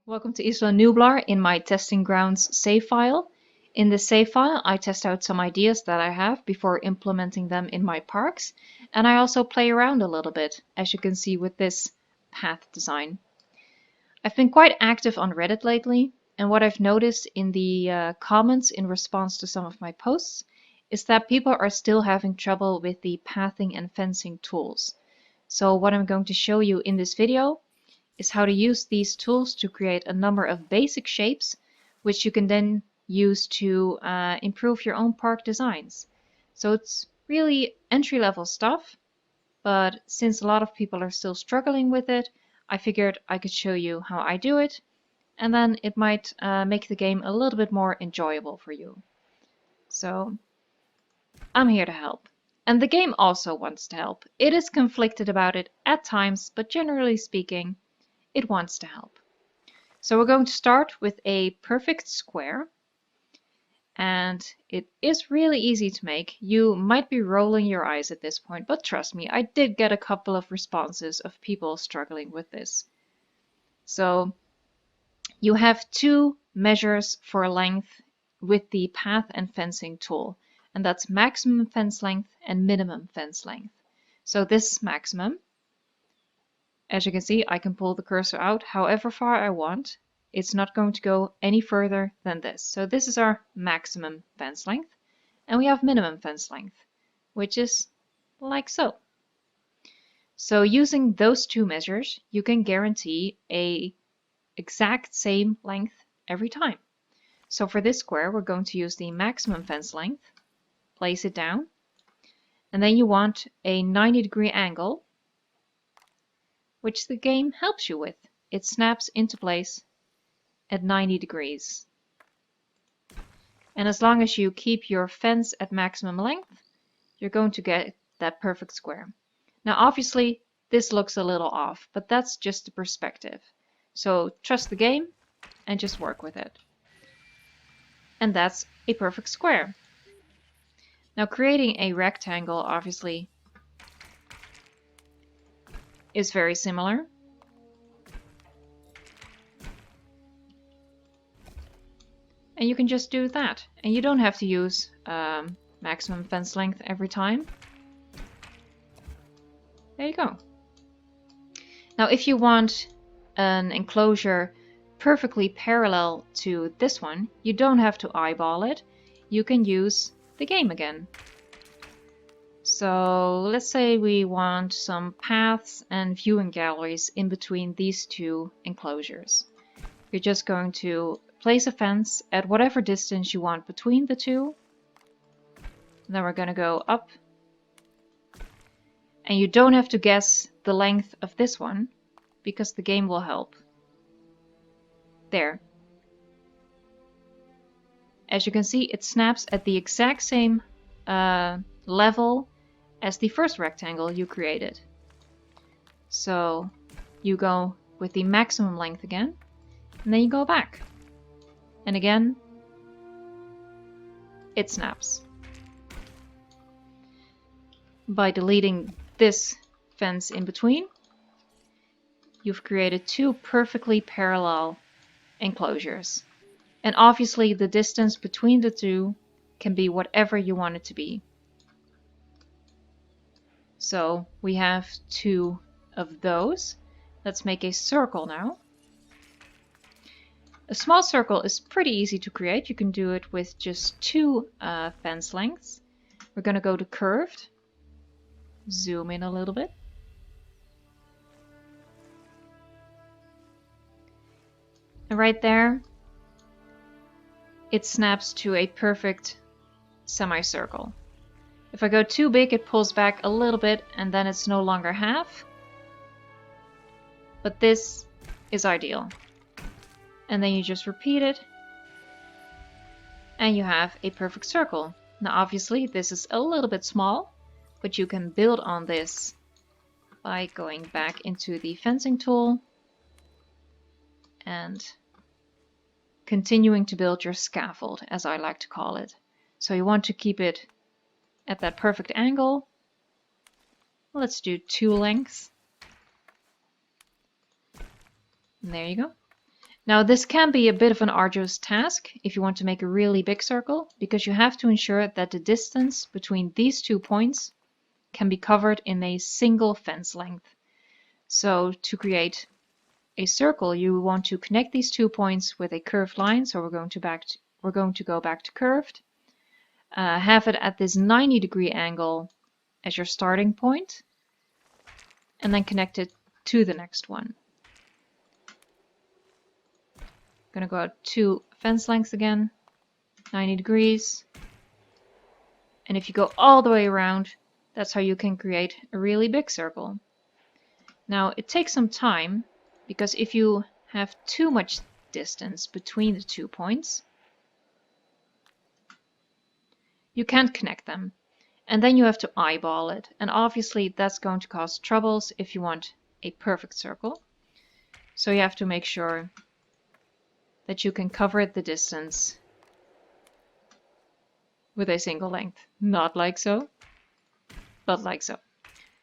Welcome to Isla Nublar in my testing grounds save file. In this save file, I test out some ideas that I have before implementing them in my parks, and I also play around a little bit, as you can see with this path design. I've been quite active on Reddit lately, and what I've noticed in the comments in response to some of my posts is that people are still having trouble with the pathing and fencing tools. So what I'm going to show you in this video is how to use these tools to create a number of basic shapes, which you can then use to improve your own park designs. So it's really entry-level stuff, but since a lot of people are still struggling with it, I figured I could show you how I do it, and then it might make the game a little bit more enjoyable for you. So I'm here to help. And the game also wants to help. It is conflicted about it at times, but generally speaking, it wants to help. So we're going to start with a perfect square, and it is really easy to make. You might be rolling your eyes at this point, but trust me, I did get a couple of responses of people struggling with this. So you have two measures for length with the path and fencing tool, and that's maximum fence length and minimum fence length. So this is maximum. As you can see, I can pull the cursor out however far I want. It's not going to go any further than this. So this is our maximum fence length. And we have minimum fence length, which is like so. So using those two measures, you can guarantee an exact same length every time. So for this square, we're going to use the maximum fence length, place it down, and then you want a 90-degree angle, which the game helps you with. It snaps into place at 90 degrees. And as long as you keep your fence at maximum length, you're going to get that perfect square. Now obviously this looks a little off, but that's just the perspective. So trust the game and just work with it. And that's a perfect square. Now creating a rectangle obviously is very similar. And you can just do that. And you don't have to use maximum fence length every time. There you go. Now if you want an enclosure perfectly parallel to this one, you don't have to eyeball it. You can use the game again. So let's say we want some paths and viewing galleries in between these two enclosures. You're just going to place a fence at whatever distance you want between the two. And then we're going to go up. And you don't have to guess the length of this one, because the game will help. There. As you can see, it snaps at the exact same level as the first rectangle you created. So you go with the maximum length again, and then you go back. And again, it snaps. By deleting this fence in between, you've created two perfectly parallel enclosures. And obviously the distance between the two can be whatever you want it to be. So we have two of those. Let's make a circle now. A small circle is pretty easy to create. You can do it with just two fence lengths. We're going to go to curved. Zoom in a little bit. And right there, it snaps to a perfect semicircle. If I go too big, it pulls back a little bit and then it's no longer half. But this is ideal. And then you just repeat it. And you have a perfect circle. Now obviously this is a little bit small, but you can build on this by going back into the fencing tool and continuing to build your scaffold, as I like to call it. So you want to keep it at that perfect angle. Let's do two lengths. And there you go. Now this can be a bit of an arduous task if you want to make a really big circle, because you have to ensure that the distance between these 2 points can be covered in a single fence length. So to create a circle, you want to connect these 2 points with a curved line. So we're going to go back to curved. Have it at this 90-degree angle as your starting point, and then connect it to the next one. I'm going to go out 2 fence lengths again, 90 degrees. And if you go all the way around, that's how you can create a really big circle. Now it takes some time, because if you have too much distance between the 2 points, you can't connect them. And then you have to eyeball it. And obviously that's going to cause troubles if you want a perfect circle. So you have to make sure that you can cover the distance with a single length. Not like so, but like so.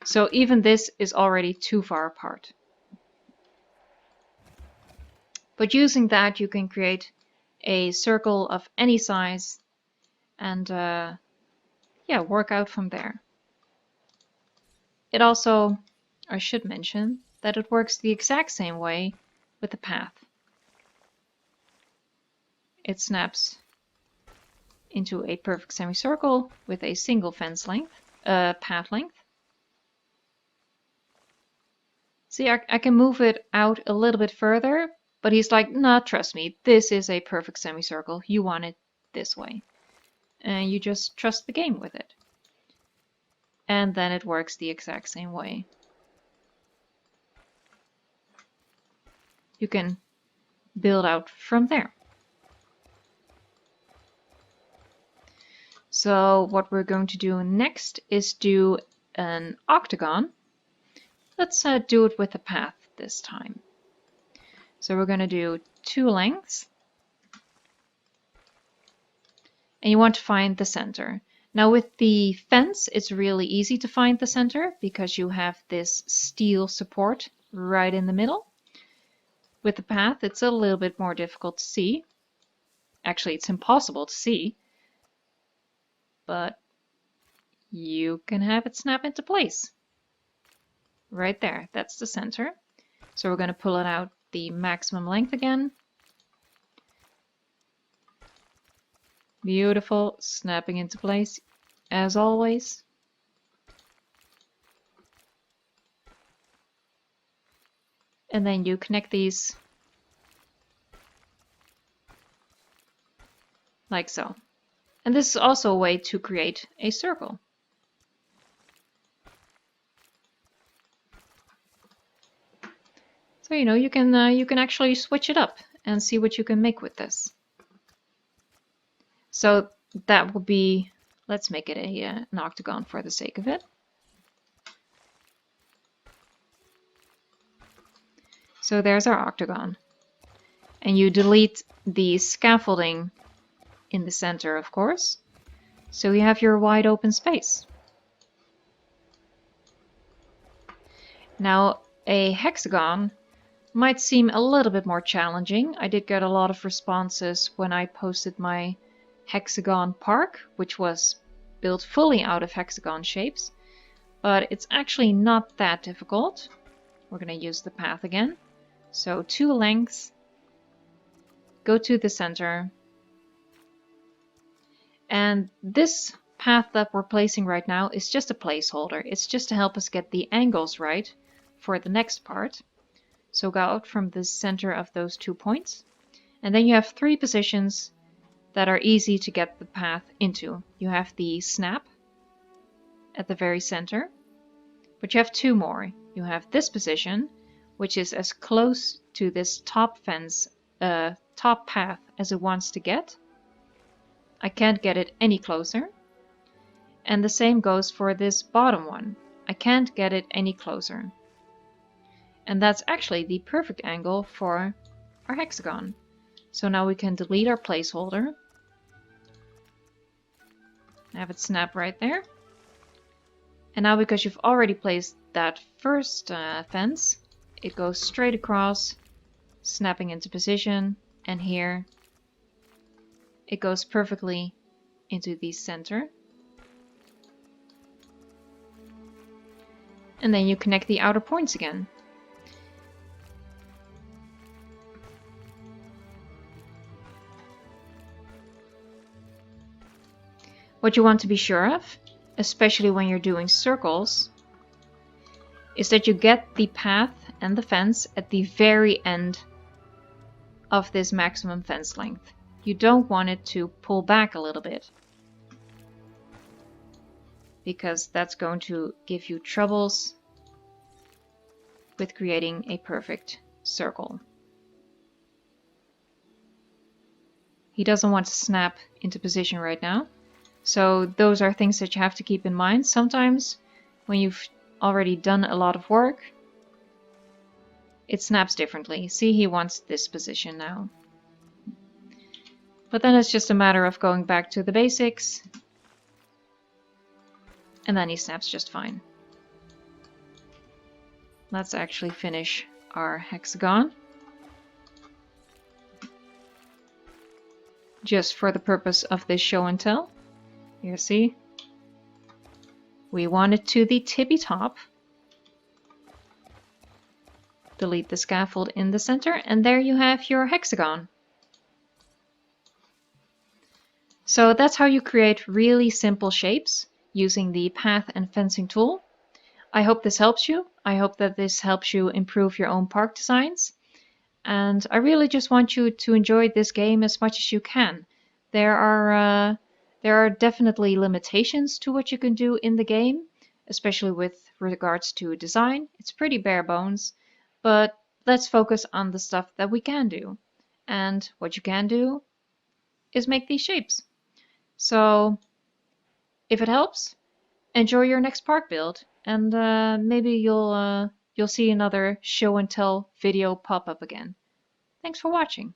So even this is already too far apart. But using that, you can create a circle of any size and yeah, work out from there. It also, I should mention, that it works the exact same way with the path. It snaps into a perfect semicircle with a single fence length, path length. See, I can move it out a little bit further, but he's like, nah, trust me, this is a perfect semicircle. You want it this way. And you just trust the game with it. And then it works the exact same way. You can build out from there. So what we're going to do next is do an octagon. Let's do it with the path this time. So we're going to do 2 lengths. And you want to find the center. Now with the fence, it's really easy to find the center because you have this steel support right in the middle. With the path, it's a little bit more difficult to see. Actually, it's impossible to see. But you can have it snap into place. Right there, that's the center. So we're going to pull it out the maximum length again. Beautiful, snapping into place as always. And then you connect these like so. And this is also a way to create a circle. So you know, you can actually switch it up and see what you can make with this. So that will be, let's make it an octagon for the sake of it. So there's our octagon. And you delete the scaffolding in the center, of course. So you have your wide open space. Now, a hexagon might seem a little bit more challenging. I did get a lot of responses when I posted my hexagon park, which was built fully out of hexagon shapes, but it's actually not that difficult. We're going to use the path again. So 2 lengths, go to the center, and this path that we're placing right now is just a placeholder. It's just to help us get the angles right for the next part. So go out from the center of those 2 points, and then you have 3 positions that are easy to get the path into. You have the snap at the very center, but you have 2 more. You have this position, which is as close to this top fence, top path as it wants to get. I can't get it any closer. And the same goes for this bottom one. I can't get it any closer. And that's actually the perfect angle for our hexagon. So now we can delete our placeholder. Have it snap right there. And now because you've already placed that first fence, it goes straight across snapping into position, and here it goes perfectly into the center. And then you connect the outer points again. What you want to be sure of, especially when you're doing circles, is that you get the path and the fence at the very end of this maximum fence length. You don't want it to pull back a little bit, because that's going to give you troubles with creating a perfect circle. He doesn't want to snap into position right now. So those are things that you have to keep in mind. Sometimes when you've already done a lot of work, it snaps differently. See, he wants this position now. But then it's just a matter of going back to the basics, and then he snaps just fine. Let's actually finish our hexagon. Just for the purpose of this show and tell. You see, we want it to the tippy top. Delete the scaffold in the center, and there you have your hexagon. So that's how you create really simple shapes using the path and fencing tool. I hope this helps you. I hope that this helps you improve your own park designs. And I really just want you to enjoy this game as much as you can. There are definitely limitations to what you can do in the game, especially with regards to design. It's pretty bare bones, but let's focus on the stuff that we can do. And what you can do is make these shapes. So if it helps, enjoy your next park build, and maybe you'll see another show and tell video pop up again. Thanks for watching.